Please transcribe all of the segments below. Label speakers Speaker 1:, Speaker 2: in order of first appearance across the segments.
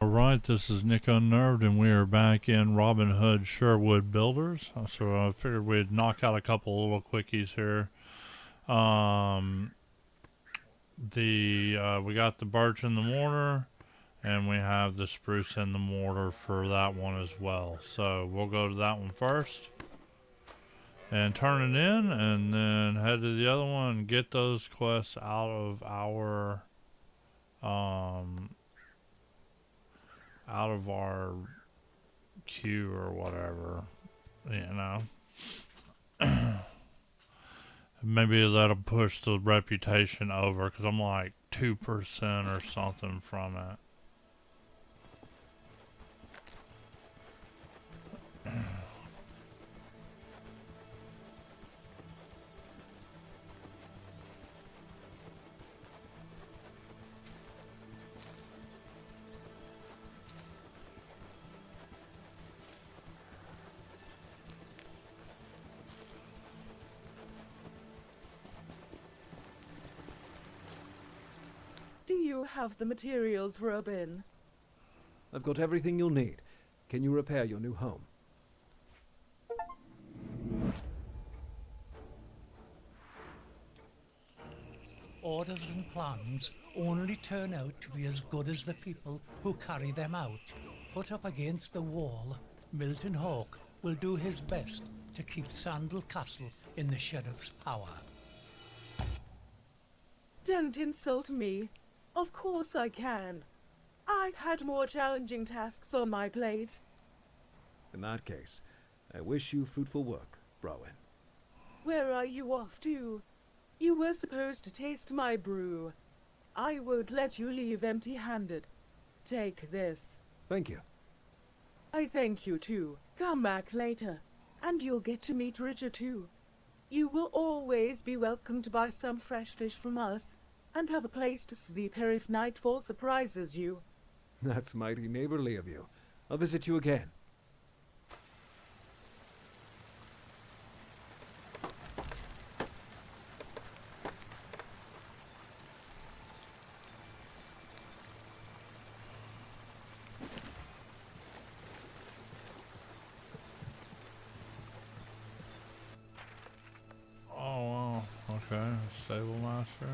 Speaker 1: Alright, this is Nick Unnerved, and we are back in Robin Hood Sherwood Builders. So I figured we'd knock out a couple little quickies here. We got the birch in the mortar, and we have the spruce in the mortar for that one as well. So we'll go to that one first, and turn it in, and then head to the other one and get those quests out of our queue or whatever, you know. Maybe that'll push the reputation over, because I'm like 2% or something from it.
Speaker 2: Do you have the materials, Robin?
Speaker 3: I've got everything you'll need. Can you repair your new home?
Speaker 4: Orders and plans only turn out to be as good as the people who carry them out. Put up against the wall, Milton Hawke will do his best to keep Sandal Castle in the Sheriff's power.
Speaker 2: Don't insult me. Of course I can. I've had more challenging tasks on my plate.
Speaker 3: In that case, I wish you fruitful work, Browin.
Speaker 2: Where are you off to? You were supposed to taste my brew. I won't let you leave empty-handed. Take this.
Speaker 3: Thank you.
Speaker 2: I thank you too. Come back later, and you'll get to meet Richard too. You will always be welcome to buy some fresh fish from us, and have a place to sleep here if nightfall surprises you.
Speaker 3: That's mighty neighborly of you. I'll visit you again.
Speaker 1: Oh, okay. Stable master.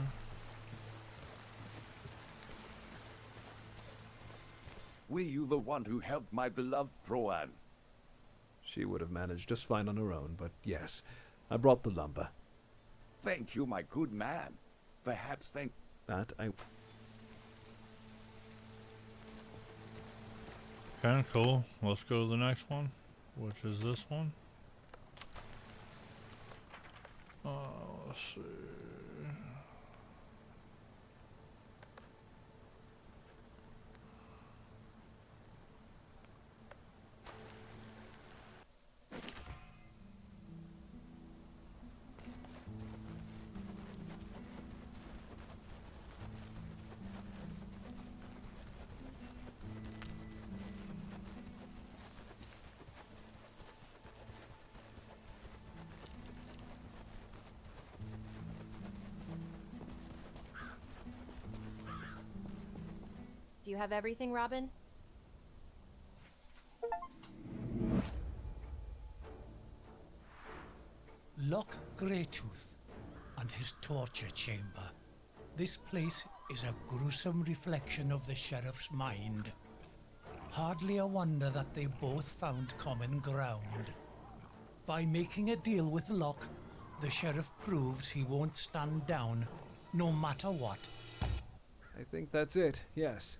Speaker 5: Were you the one who helped my beloved Proan?
Speaker 3: She would have managed just fine on her own, but yes, I brought the lumber.
Speaker 5: Thank you, my good man. Perhaps thank...
Speaker 3: That I...
Speaker 1: Okay, cool. Let's go to the next one, which is this one. Let's see.
Speaker 6: Do you have everything, Robin?
Speaker 4: Loch Greytooth and his torture chamber. This place is a gruesome reflection of the Sheriff's mind. Hardly a wonder that they both found common ground. By making a deal with Locke, the Sheriff proves he won't stand down, no matter what.
Speaker 3: I think that's it, yes.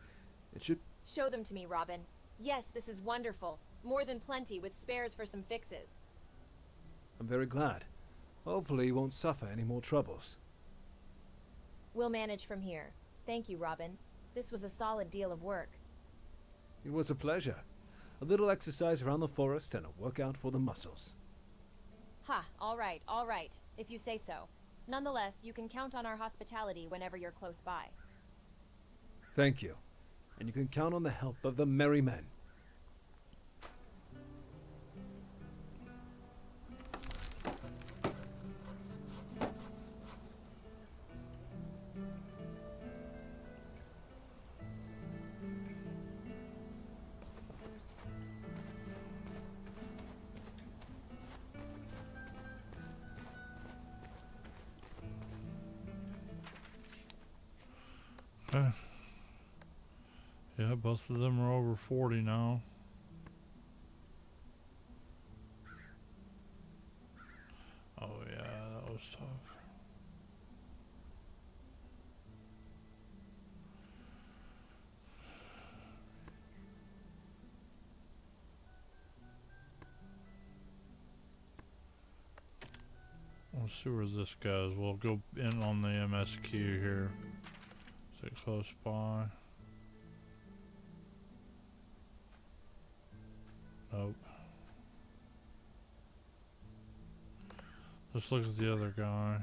Speaker 3: It should...
Speaker 6: Show them to me, Robin. Yes, this is wonderful. More than plenty, with spares for some fixes.
Speaker 3: I'm very glad. Hopefully you won't suffer any more troubles.
Speaker 6: We'll manage from here. Thank you, Robin. This was a solid deal of work.
Speaker 3: It was a pleasure. A little exercise around the forest and a workout for the muscles.
Speaker 6: Ha, all right, if you say so. Nonetheless, you can count on our hospitality whenever you're close by.
Speaker 3: Thank you. And you can count on the help of the merry men.
Speaker 1: Yeah, both of them are over 40 now. Oh yeah, that was tough. Let's see where this goes. We'll go in on the MSQ here. Is it close by? Nope. Let's look at the other guy.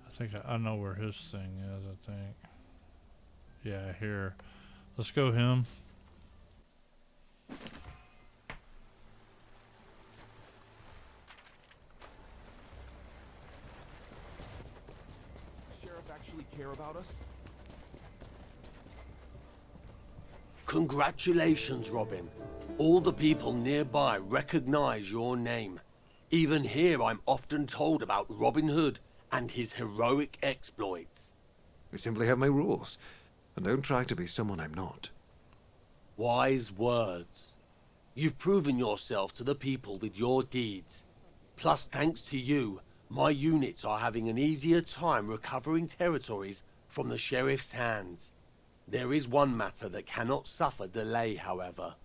Speaker 1: I think I know where his thing is, I think. Yeah, here. Let's go him.
Speaker 7: Sheriff actually care about us?
Speaker 8: Congratulations, Robin. All the people nearby recognize your name. Even here, I'm often told about Robin Hood and his heroic exploits.
Speaker 3: I simply have my rules, and don't try to be someone I'm not.
Speaker 8: Wise words. You've proven yourself to the people with your deeds. Plus, thanks to you, my units are having an easier time recovering territories from the sheriff's hands. There is one matter that cannot suffer delay, however.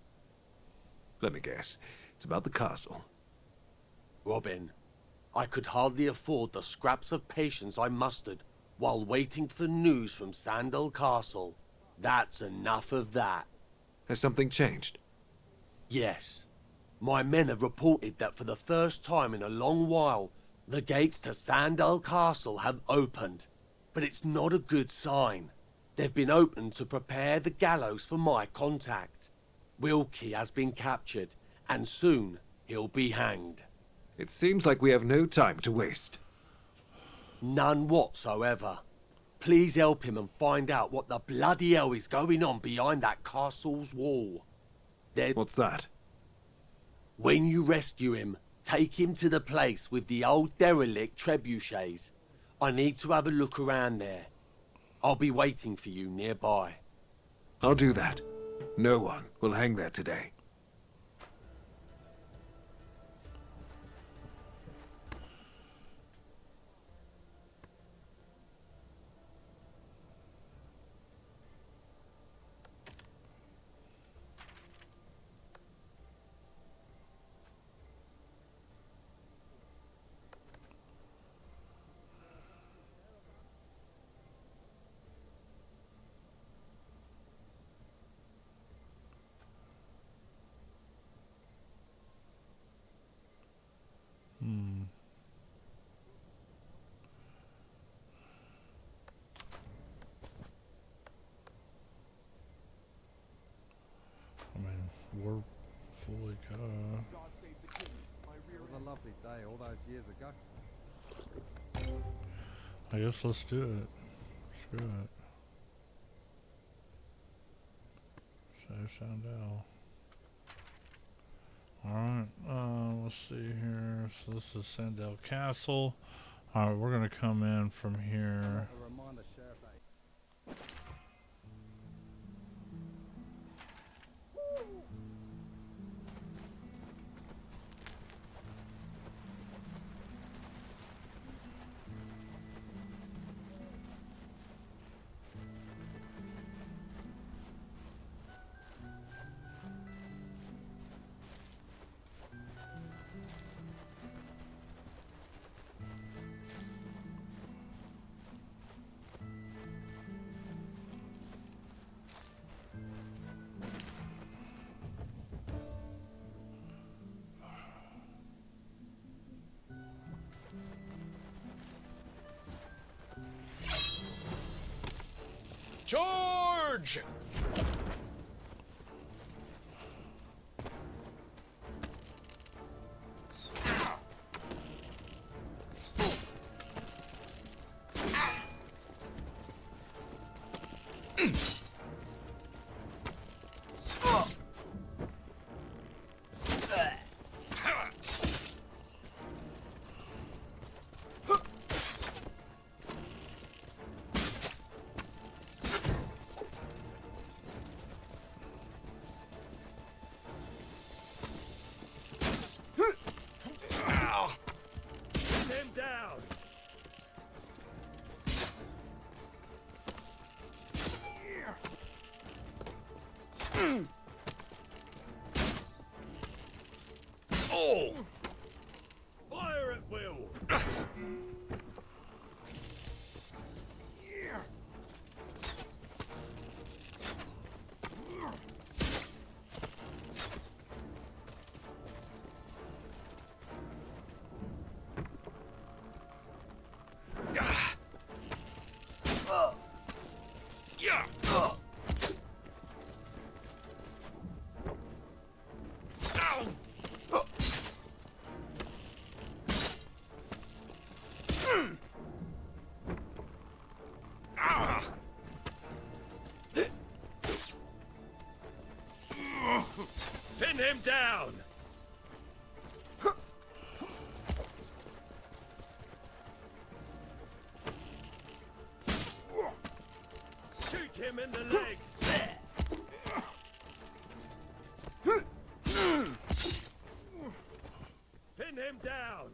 Speaker 3: Let me guess. It's about the castle.
Speaker 8: Robin, I could hardly afford the scraps of patience I mustered while waiting for news from Sandal Castle. That's enough of that.
Speaker 3: Has something changed?
Speaker 8: Yes. My men have reported that for the first time in a long while, the gates to Sandal Castle have opened. But it's not a good sign. They've been opened to prepare the gallows for my contact. Wilkey has been captured, and soon he'll be hanged.
Speaker 3: It seems like we have no time to waste.
Speaker 8: None whatsoever. Please help him and find out what the bloody hell is going on behind that castle's wall.
Speaker 3: What's that?
Speaker 8: When you rescue him, take him to the place with the old derelict trebuchets. I need to have a look around there. I'll be waiting for you nearby.
Speaker 3: I'll do that. No one will hang there today.
Speaker 1: I mean, we're fully cut.
Speaker 7: God save the king. My rear
Speaker 9: It was a lovely day all those years ago.
Speaker 1: I guess let's do it. Screw it. Save Sandal. Alright, let's see here. So this is Sandal Castle. Alright, we're gonna come in from here.
Speaker 9: A reminder, Sheriff.
Speaker 7: George!
Speaker 8: down! Shoot him in the leg! Pin him down!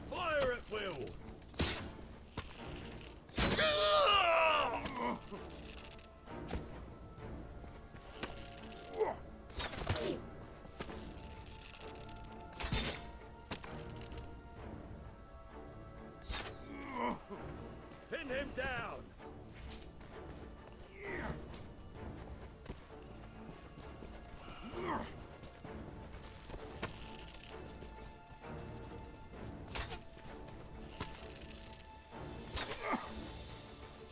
Speaker 8: Fire at will! Pin him down!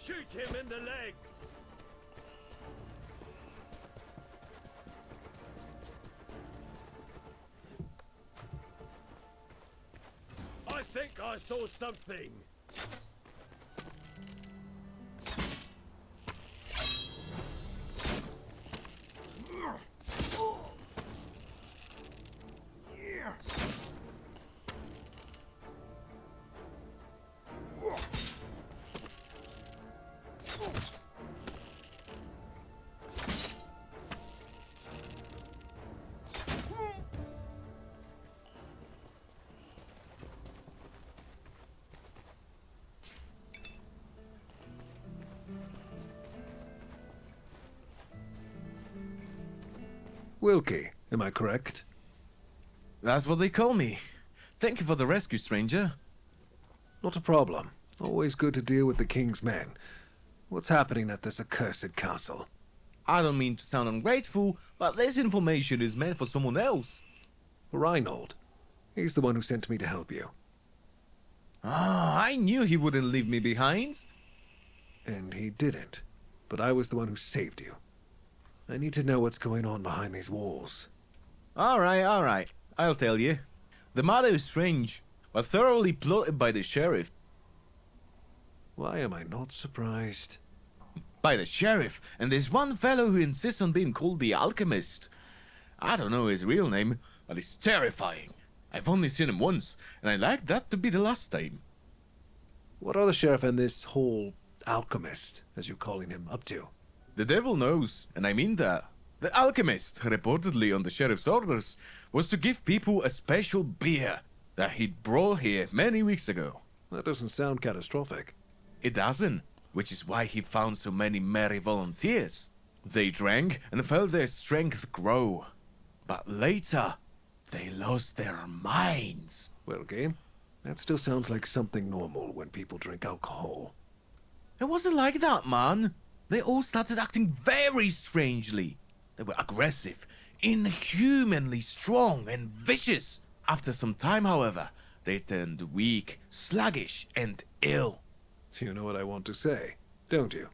Speaker 8: Shoot him in the legs! I think I saw something!
Speaker 3: Wilkey, am I correct?
Speaker 10: That's what they call me. Thank you for the rescue, stranger.
Speaker 3: Not a problem. Always good to deal with the King's men. What's happening at this accursed castle?
Speaker 10: I don't mean to sound ungrateful, but this information is meant for someone else.
Speaker 3: Reinhold. He's the one who sent me to help you.
Speaker 10: Ah, I knew he wouldn't leave me behind.
Speaker 3: And he didn't. But I was the one who saved you. I need to know what's going on behind these walls.
Speaker 10: Alright. I'll tell you. The matter is strange, but thoroughly plotted by the sheriff.
Speaker 3: Why am I not surprised?
Speaker 10: By the sheriff, and there's one fellow who insists on being called the Alchemist. I don't know his real name, but he's terrifying. I've only seen him once, and I'd like that to be the last time.
Speaker 3: What are the sheriff and this whole alchemist, as you're calling him, up to?
Speaker 10: The devil knows, and I mean that. The alchemist, reportedly on the sheriff's orders, was to give people a special beer that he'd brought here many weeks ago.
Speaker 3: That doesn't sound catastrophic.
Speaker 10: It doesn't, which is why he found so many merry volunteers. They drank and felt their strength grow. But later, they lost their minds.
Speaker 3: Wilkey, that still sounds like something normal when people drink alcohol.
Speaker 10: It wasn't like that, man. They all started acting very strangely. They were aggressive, inhumanly strong, and vicious. After some time, however, they turned weak, sluggish, and ill.
Speaker 3: You know what I want to say, don't you?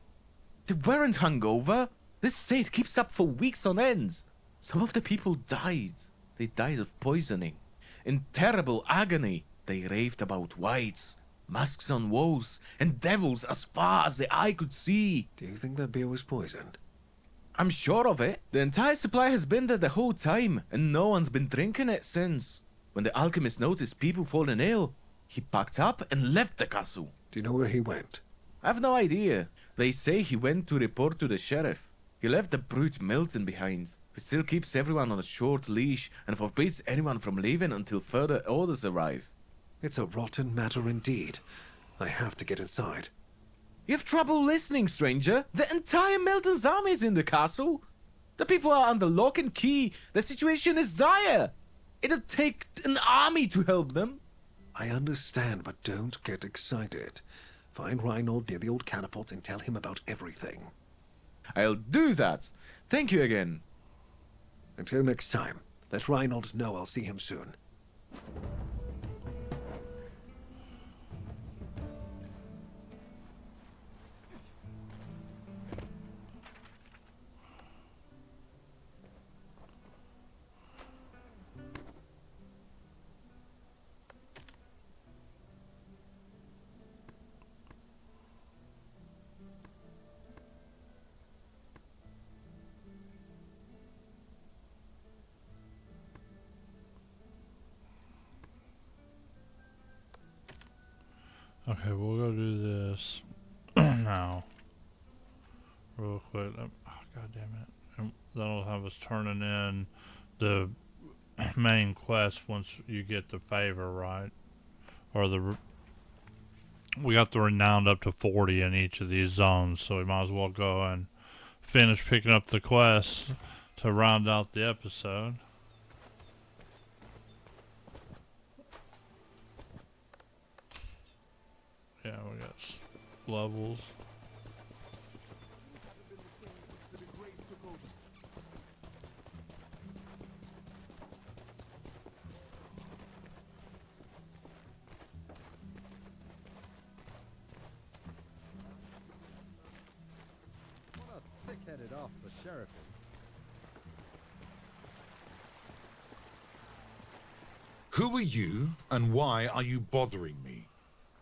Speaker 10: They weren't hungover. This state keeps up for weeks on end. Some of the people died. They died of poisoning. In terrible agony, they raved about whites, masks on walls, and devils as far as the eye could see.
Speaker 3: Do you think that beer was poisoned?
Speaker 10: I'm sure of it. The entire supply has been there the whole time, and no one's been drinking it since. When the alchemist noticed people falling ill, he packed up and left the castle.
Speaker 3: Do you know where he went?
Speaker 10: I've no idea. They say he went to report to the sheriff. He left the brute Milton behind, who still keeps everyone on a short leash and forbids anyone from leaving until further orders arrive.
Speaker 3: It's a rotten matter indeed. I have to get inside.
Speaker 10: You have trouble listening, stranger. The entire Milton's army is in the castle. The people are under lock and key. The situation is dire. It'll take an army to help them.
Speaker 3: I understand, but don't get excited. Find Reinhold near the old catapult and tell him about everything.
Speaker 10: I'll do that. Thank you again.
Speaker 3: Until next time, let Reinhold know I'll see him soon.
Speaker 1: Okay, we'll go do this now. Real quick. Oh, God damn it. And that'll have us turning in the main quest once you get the favor, right? Or we got the renowned up to 40 in each of these zones, so we might as well go and finish picking up the quests to round out the episode. Yeah, we got levels.
Speaker 9: What a thick-headed ass the sheriff is.
Speaker 11: Who are you, and why are you bothering me?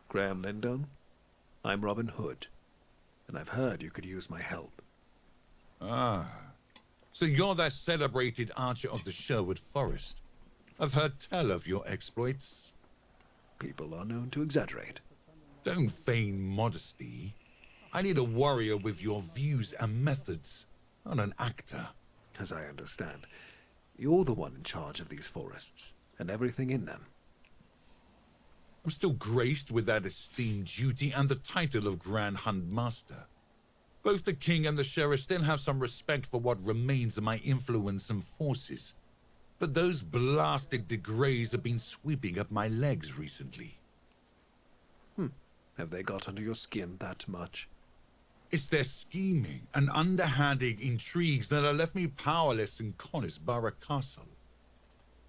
Speaker 3: Graham Lindon, I'm Robin Hood, and I've heard you could use my help.
Speaker 11: Ah, so you're that celebrated archer of the Sherwood Forest. I've heard tell of your exploits.
Speaker 3: People are known to exaggerate.
Speaker 11: Don't feign modesty. I need a warrior with your views and methods, not an actor.
Speaker 3: As I understand, you're the one in charge of these forests, and everything in them.
Speaker 11: I'm still graced with that esteemed duty and the title of Grand Hunt Master. Both the king and the sheriff still have some respect for what remains of my influence and forces. But those blasted degrays have been sweeping up my legs recently.
Speaker 3: Have they got under your skin that much?
Speaker 11: It's their scheming and underhanded intrigues that have left me powerless in Conisborough Castle.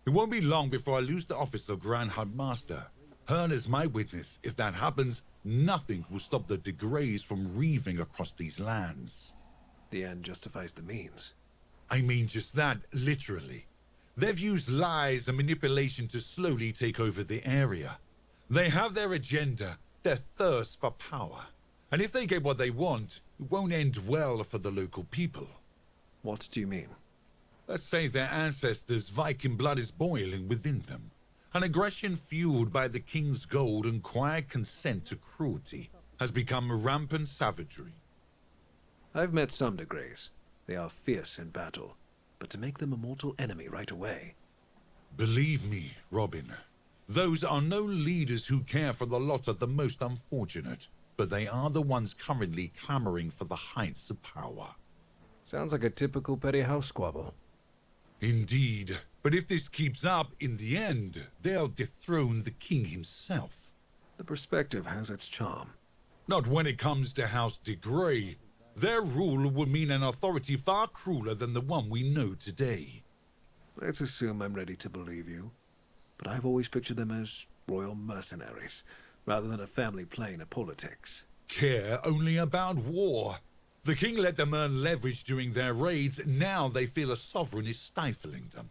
Speaker 11: It won't be long before I lose the office of Grand Hunt Master. Hearn is my witness. If that happens, nothing will stop the degrays from reaving across these lands.
Speaker 3: The end justifies the means.
Speaker 11: I mean just that, literally. They've used lies and manipulation to slowly take over the area. They have their agenda, their thirst for power. And if they get what they want, it won't end well for the local people.
Speaker 3: What do you mean?
Speaker 11: Let's say their ancestors' Viking blood is boiling within them. An aggression fueled by the king's gold and quiet consent to cruelty has become rampant savagery.
Speaker 3: I've met some degrays. They are fierce in battle, but to make them a mortal enemy right away.
Speaker 11: Believe me, Robin, those are no leaders who care for the lot of the most unfortunate, but they are the ones currently clamoring for the heights of power.
Speaker 3: Sounds like a typical petty house squabble.
Speaker 11: Indeed, but if this keeps up, in the end, they'll dethrone the king himself.
Speaker 3: The perspective has its charm.
Speaker 11: Not when it comes to House de Grey. Their rule would mean an authority far crueler than the one we know today.
Speaker 3: Let's assume I'm ready to believe you. But I've always pictured them as royal mercenaries, rather than a family playing at politics.
Speaker 11: Care only about war. The king let them earn leverage during their raids. Now they feel a sovereign is stifling them.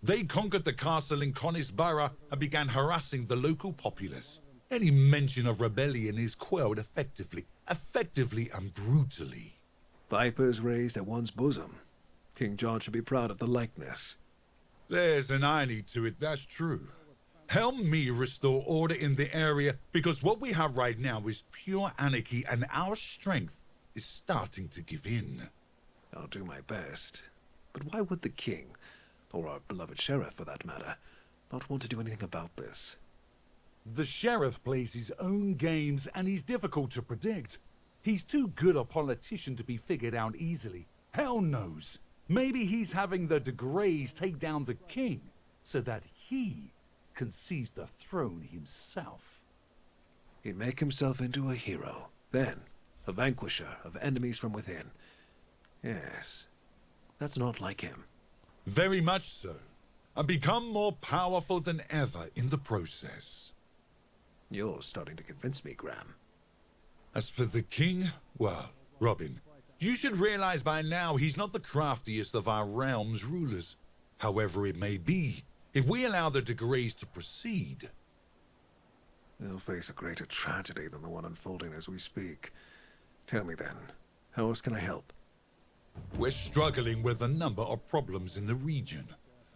Speaker 11: They conquered the castle in Conisborough and began harassing the local populace. Any mention of rebellion is quelled effectively and brutally.
Speaker 3: Vipers raised at one's bosom. King John should be proud of the likeness.
Speaker 11: There's an irony to it, that's true. Help me restore order in the area, because what we have right now is pure anarchy and our strength is starting to give in.
Speaker 3: I'll do my best. But why would the king, or our beloved sheriff for that matter, not want to do anything about this?
Speaker 12: The sheriff plays his own games and he's difficult to predict. He's too good a politician to be figured out easily. Hell knows. Maybe he's having the degrays take down the king so that he can seize the throne himself.
Speaker 3: He'd make himself into a hero, then a vanquisher of enemies from within. Yes, that's not like him.
Speaker 11: Very much so. And become more powerful than ever in the process.
Speaker 3: You're starting to convince me, Graham.
Speaker 11: As for the king, well, Robin, you should realize by now he's not the craftiest of our realm's rulers. However it may be, if we allow the degrays to proceed,
Speaker 3: they'll face a greater tragedy than the one unfolding as we speak. Tell me then, how else can I help?
Speaker 11: We're struggling with a number of problems in the region.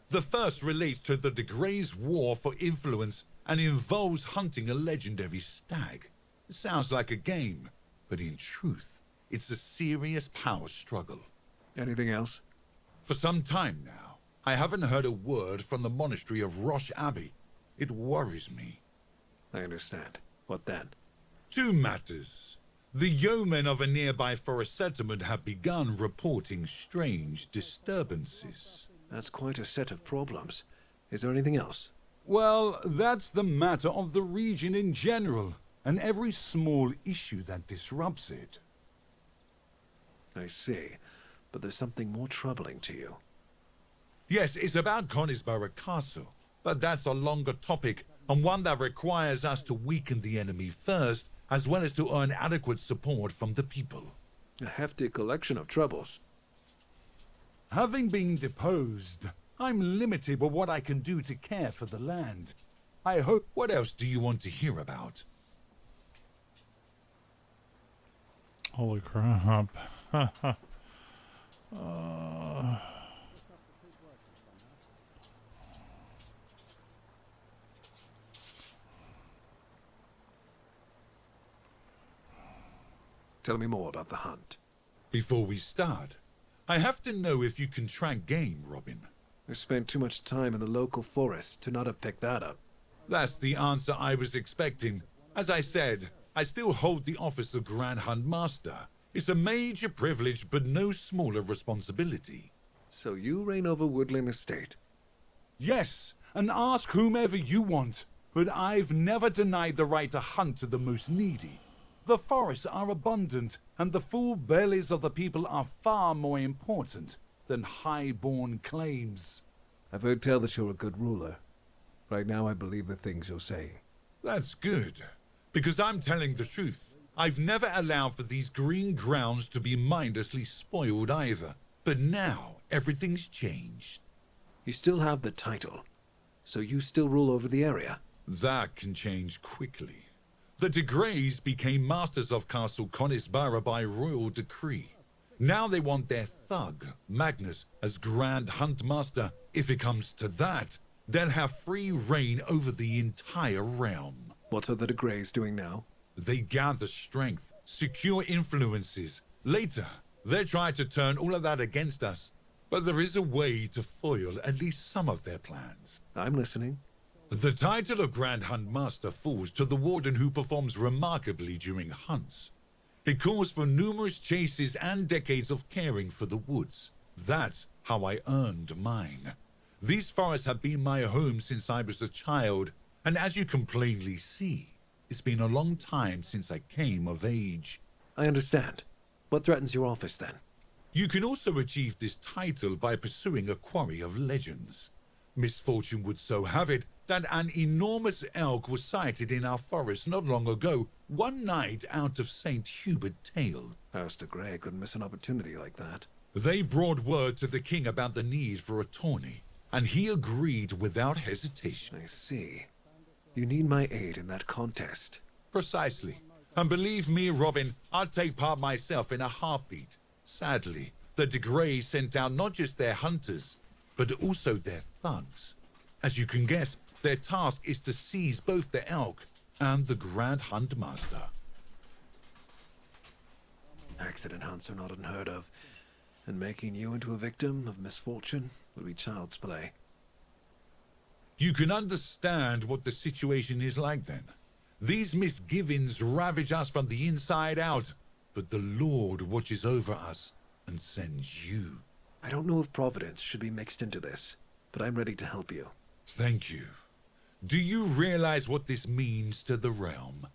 Speaker 11: The first relates to the degrays' war for influence and involves hunting a legendary stag. It sounds like a game, but in truth, it's a serious power struggle.
Speaker 3: Anything else?
Speaker 11: For some time now, I haven't heard a word from the monastery of Rosh Abbey. It worries me.
Speaker 3: I understand. What then?
Speaker 11: 2 matters. The yeomen of a nearby forest settlement have begun reporting strange disturbances.
Speaker 3: That's quite a set of problems. Is there anything else?
Speaker 12: Well, that's the matter of the region in general, and every small issue that disrupts it.
Speaker 3: I see. But there's something more troubling to you.
Speaker 11: Yes, it's about Conisborough Castle, but that's a longer topic, and one that requires us to weaken the enemy first, as well as to earn adequate support from the people.
Speaker 3: A hefty collection of troubles.
Speaker 12: Having been deposed, I'm limited with what I can do to care for the land. I hope...
Speaker 11: What else do you want to hear about?
Speaker 1: Holy crap.
Speaker 3: Tell me more about the hunt.
Speaker 11: Before we start, I have to know if you can track game, Robin.
Speaker 3: I spent too much time in the local forest to not have picked that up.
Speaker 11: That's the answer I was expecting. As I said, I still hold the office of Grand Hunt Master. It's a major privilege, but no smaller responsibility.
Speaker 3: So you reign over Woodland Estate?
Speaker 12: Yes, and ask whomever you want, but I've never denied the right to hunt to the most needy. The forests are abundant, and the full bellies of the people are far more important than high-born claims.
Speaker 3: I've heard tell that you're a good ruler. Right now I believe the things you're saying.
Speaker 11: That's good, because I'm telling the truth. I've never allowed for these green grounds to be mindlessly spoiled either. But now, everything's changed.
Speaker 3: You still have the title, so you still rule over the area?
Speaker 11: That can change quickly. The de Greys became masters of Castle Conisborough by royal decree. Now they want their thug, Magnus, as Grand Hunt Master. If it comes to that, they'll have free reign over the entire realm.
Speaker 3: What are the de Greys doing now?
Speaker 11: They gather strength, secure influences. Later, they'll try to turn all of that against us. But there is a way to foil at least some of their plans.
Speaker 3: I'm listening.
Speaker 11: The title of Grand Hunt Master falls to the warden who performs remarkably during hunts. It calls for numerous chases and decades of caring for the woods. That's how I earned mine. These forests have been my home since I was a child, and as you can plainly see, it's been a long time since I came of age.
Speaker 3: I understand. What threatens your office then?
Speaker 11: You can also achieve this title by pursuing a quarry of legends. Misfortune would so have it that an enormous elk was sighted in our forest not long ago, one night out of St. Hubert Tale.
Speaker 3: House de Grey couldn't miss an opportunity like that.
Speaker 11: They brought word to the king about the need for a tourney, and he agreed without hesitation.
Speaker 3: I see. You need my aid in that contest.
Speaker 11: Precisely. And believe me, Robin, I'd take part myself in a heartbeat. Sadly, the de Greys sent out not just their hunters, but also their thugs. As you can guess, their task is to seize both the elk and the Grand Hunt Master.
Speaker 3: Accident hunts are not unheard of, and making you into a victim of misfortune would be child's play.
Speaker 11: You can understand what the situation is like then. These misgivings ravage us from the inside out, but the Lord watches over us and sends you.
Speaker 3: I don't know if Providence should be mixed into this, but I'm ready to help you.
Speaker 11: Thank you. Do you realize what this means to the realm?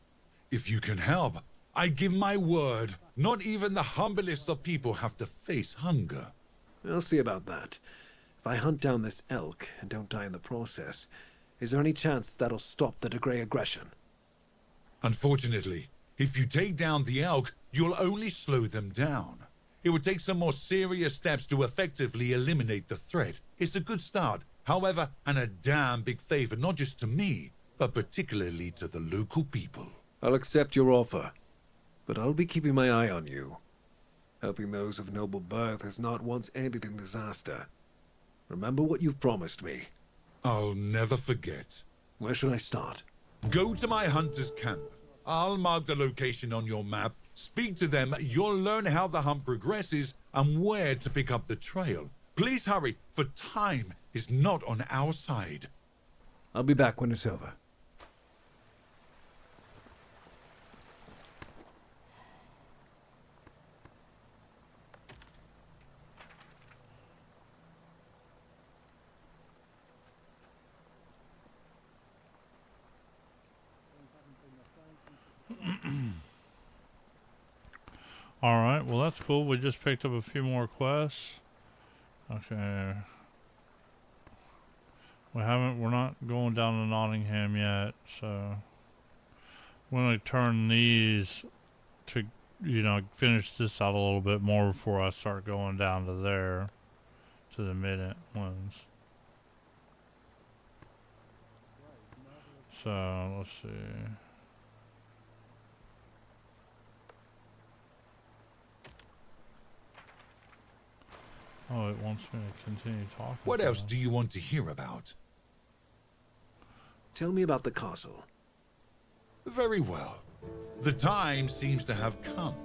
Speaker 11: If you can help, I give my word, not even the humblest of people have to face hunger.
Speaker 3: We'll see about that. If I hunt down this elk and don't die in the process, is there any chance that'll stop the de Grey aggression?
Speaker 11: Unfortunately, if you take down the elk, you'll only slow them down. It would take some more serious steps to effectively eliminate the threat. It's a good start, however, and a damn big favor not just to me, but particularly to the local people.
Speaker 3: I'll accept your offer, but I'll be keeping my eye on you. Helping those of noble birth has not once ended in disaster. Remember what you've promised me.
Speaker 11: I'll never forget.
Speaker 3: Where should I start?
Speaker 11: Go to my hunter's camp. I'll mark the location on your map. Speak to them, you'll learn how the hunt progresses and where to pick up the trail. Please hurry, for time is not on our side.
Speaker 3: I'll be back when it's over.
Speaker 1: Alright, well that's cool. We just picked up a few more quests. Okay. We're not going down to Nottingham yet, so I'm gonna turn these to, finish this out a little bit more before I start going down to there, to the mid ones. So, let's see. Oh, it wants me to continue talking.
Speaker 11: What else do you want to hear about?
Speaker 3: Tell me about the castle.
Speaker 11: Very well. The time seems to have come.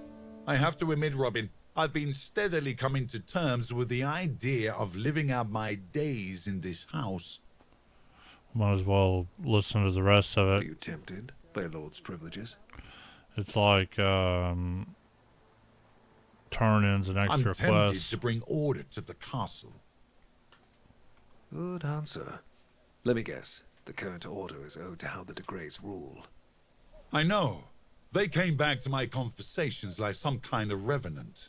Speaker 11: I have to admit, Robin, I've been steadily coming to terms with the idea of living out my days in this house.
Speaker 1: Might as well listen to the rest of it.
Speaker 3: Are you tempted by a lord's privileges?
Speaker 1: It's like, turn-ins and extra quests.
Speaker 11: I'm tempted to bring order to the castle.
Speaker 3: Good answer. Let me guess. The current order is owed to how the de Greys rule.
Speaker 11: I know. They came back to my conversations like some kind of revenant.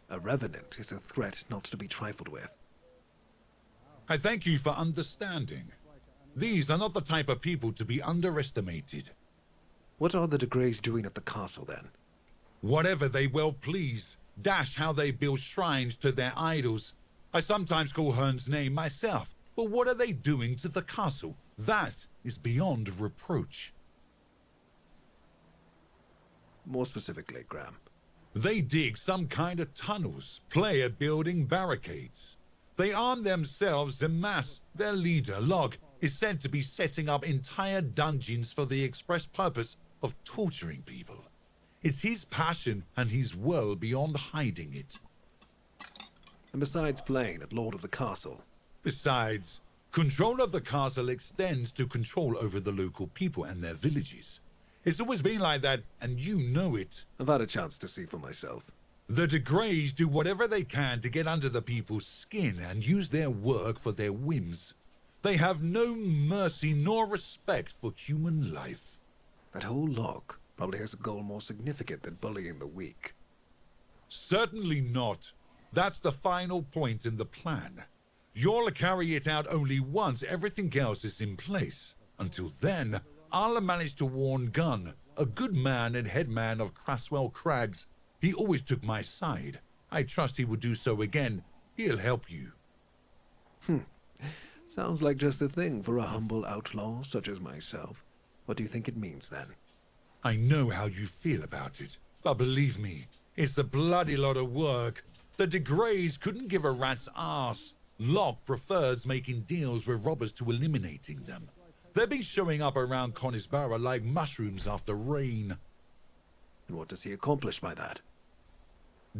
Speaker 3: A revenant is a threat not to be trifled with.
Speaker 11: I thank you for understanding. These are not the type of people to be underestimated.
Speaker 3: What are the de Greys doing at the castle, then?
Speaker 11: Whatever they well please. Dash how they build shrines to their idols. I sometimes call Hearn's name myself. But what are they doing to the castle? That is beyond reproach.
Speaker 3: More specifically, Graham.
Speaker 11: They dig some kind of tunnels, play at building barricades. They arm themselves en masse. Their leader, Log, is said to be setting up entire dungeons for the express purpose of torturing people. It's his passion, and he's well beyond hiding it.
Speaker 3: And besides playing at Lord of the Castle?
Speaker 11: Besides, control of the castle extends to control over the local people and their villages. It's always been like that, and you know it.
Speaker 3: I've had a chance to see for myself.
Speaker 11: The de Greys do whatever they can to get under the people's skin and use their work for their whims. They have no mercy nor respect for human life.
Speaker 3: That whole Log probably has a goal more significant than bullying the weak.
Speaker 11: Certainly not. That's the final point in the plan. You'll carry it out only once everything else is in place. Until then, I'll manage to warn Gunn, a good man and headman of Craswell Crags. He always took my side. I trust he will do so again. He'll help you.
Speaker 3: Sounds like just the thing for a humble outlaw such as myself. What do you think it means, then?
Speaker 11: I know how you feel about it, but believe me, it's a bloody lot of work. The de Greys couldn't give a rat's ass. Locke prefers making deals with robbers to eliminating them. They'll be showing up around Conisborough like mushrooms after rain.
Speaker 3: And what does he accomplish by that?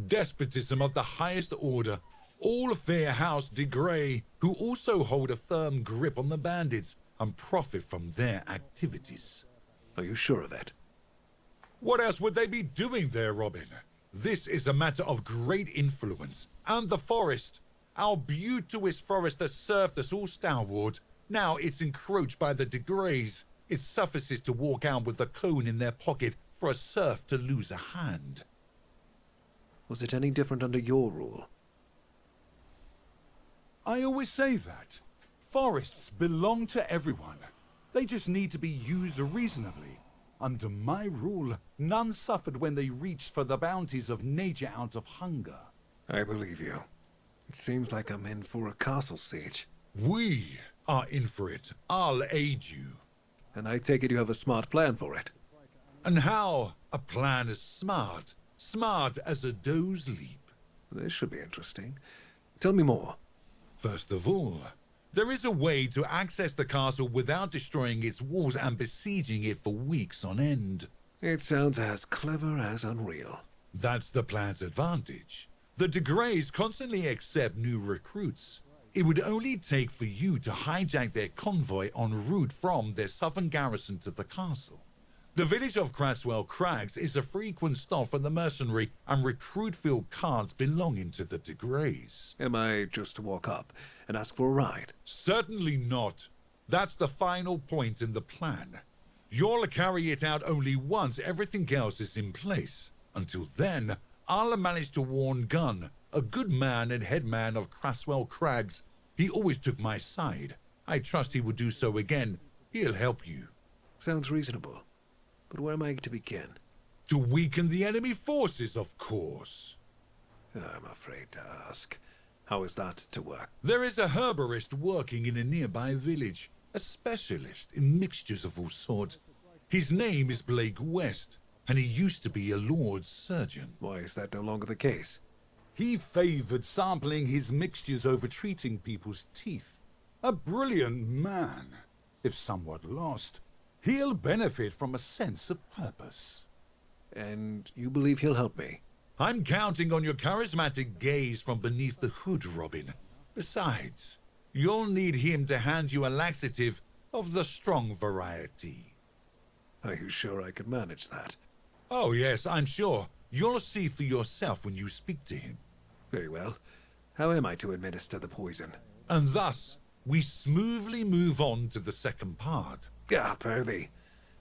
Speaker 11: Despotism of the highest order. All Fair House de Grey, who also hold a firm grip on the bandits and profit from their activities.
Speaker 3: Are you sure of that?
Speaker 11: What else would they be doing there, Robin? This is a matter of great influence. And the forest. Our beauteous forest has served us all stalwart. Now it's encroached by the de Greys. It suffices to walk out with a cone in their pocket for a serf to lose a hand.
Speaker 3: Was it any different under your rule?
Speaker 12: I always say that. Forests belong to everyone. They just need to be used reasonably. Under my rule, none suffered when they reached for the bounties of nature out of hunger.
Speaker 3: I believe you. It seems like I'm in for a castle siege.
Speaker 11: We are in for it. I'll aid you.
Speaker 3: And I take it you have a smart plan for it.
Speaker 11: And how a plan is smart? Smart as a doe's leap.
Speaker 3: This should be interesting. Tell me more.
Speaker 11: First of all, There is a way to access the castle without destroying its walls and besieging it for weeks on end.
Speaker 3: It sounds as clever as unreal.
Speaker 11: That's the plan's advantage. The de Greys constantly accept new recruits. It would only take for you to hijack their convoy en route from their southern garrison to the castle. The village of Craswell Crags is a frequent stop for the mercenary and recruit-filled carts belonging to the de Greys.
Speaker 3: Am I just to walk up and ask for a ride?
Speaker 11: Certainly not. That's the final point in the plan. You'll carry it out only once everything else is in place. Until then, I'll manage to warn Gunn, a good man and headman of Craswell Crags. He always took my side. I trust he will do so again. He'll help you.
Speaker 3: Sounds reasonable. But where am I to begin?
Speaker 11: To weaken the enemy forces, of course.
Speaker 3: I'm afraid to ask. How is that to work?
Speaker 11: There is a herborist working in a nearby village, a specialist in mixtures of all sorts. His name is Blake West, and he used to be a Lord's surgeon.
Speaker 3: Why is that no longer the case?
Speaker 12: He favored sampling his mixtures over treating people's teeth. A brilliant man, if somewhat lost. He'll benefit from a sense of purpose.
Speaker 3: And you believe he'll help me?
Speaker 11: I'm counting on your charismatic gaze from beneath the hood, Robin. Besides, you'll need him to hand you a laxative of the strong variety.
Speaker 3: Are you sure I can manage that?
Speaker 11: Oh yes, I'm sure. You'll see for yourself when you speak to him.
Speaker 3: Very well. How am I to administer the poison?
Speaker 11: And thus, we smoothly move on to the second part.
Speaker 3: Ah, Perthy.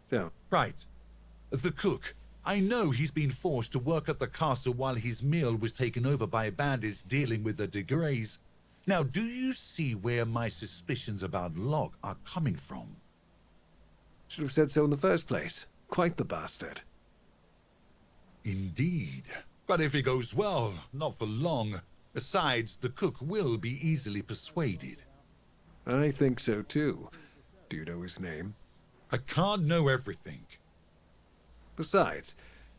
Speaker 3: So,
Speaker 11: right. The cook. I know he's been forced to work at the castle while his meal was taken over by bandits dealing with the de Greys. Now, do you see where my suspicions about Locke are coming from?
Speaker 3: should have said so in the first place. Quite the bastard.
Speaker 11: Indeed. But if it goes well, not for long. Besides, the cook will be easily persuaded.
Speaker 3: I think so too. Do you know his name?
Speaker 11: I can't know everything.
Speaker 3: Besides,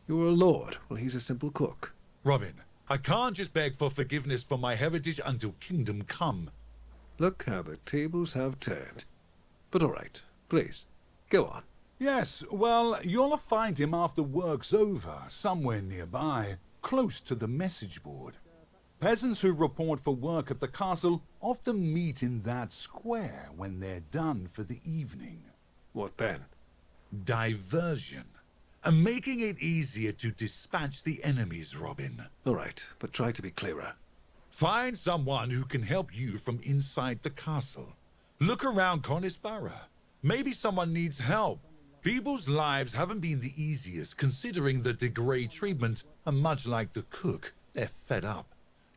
Speaker 3: you're a lord, while he's a simple cook.
Speaker 11: Robin, I can't just beg for forgiveness for my heritage until kingdom come.
Speaker 3: Look how the tables have turned. But all right, please, go on.
Speaker 12: Yes, well, you'll find him after work's over, somewhere nearby, close to the message board. Peasants who report for work at the castle often meet in that square when they're done for the evening.
Speaker 3: What then?
Speaker 11: Diversion. And making it easier to dispatch the enemies, Robin.
Speaker 3: All right, but try to be clearer.
Speaker 11: Find someone who can help you from inside the castle. Look around Conisborough. Maybe someone needs help. People's lives haven't been the easiest, considering the de Grey treatment, and much like the cook, they're fed up.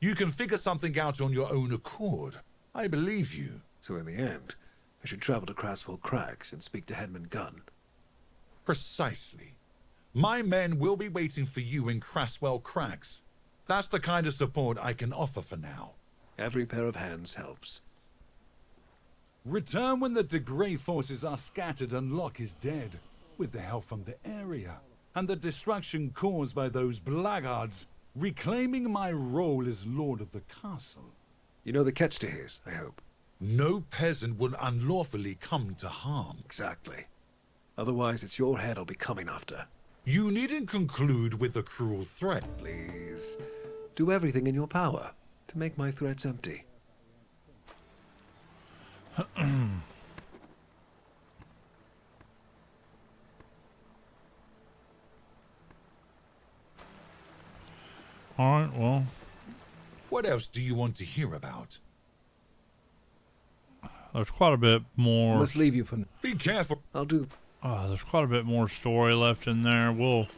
Speaker 11: You can figure something out on your own accord. I believe you.
Speaker 3: So in the end, I should travel to Craswell Crags and speak to Headman Gunn.
Speaker 11: Precisely. My men will be waiting for you in Craswell Crags. That's the kind of support I can offer for now.
Speaker 3: Every pair of hands helps.
Speaker 12: Return when the de Grey forces are scattered and Locke is dead, with the help from the area, and the destruction caused by those blackguards, reclaiming my role as lord of the castle.
Speaker 3: You know the catch to his, I hope.
Speaker 11: No peasant will unlawfully come to harm.
Speaker 3: Exactly. Otherwise, it's your head I'll be coming after.
Speaker 11: You needn't conclude with a cruel threat.
Speaker 3: Please, do everything in your power to make my threats empty.
Speaker 1: Alright, well.
Speaker 11: What else do you want to hear about?
Speaker 1: There's quite a bit more.
Speaker 3: I must leave you for now.
Speaker 11: Be careful.
Speaker 3: I'll do.
Speaker 1: There's quite a bit more story left in there. We'll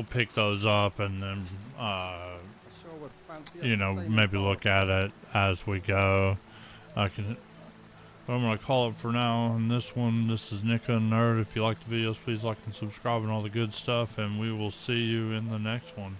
Speaker 1: pick those up and then, maybe look at it as we go. I'm going to call it for now. And this is Nika Nerd. If you like the videos, please like and subscribe and all the good stuff. And we will see you in the next one.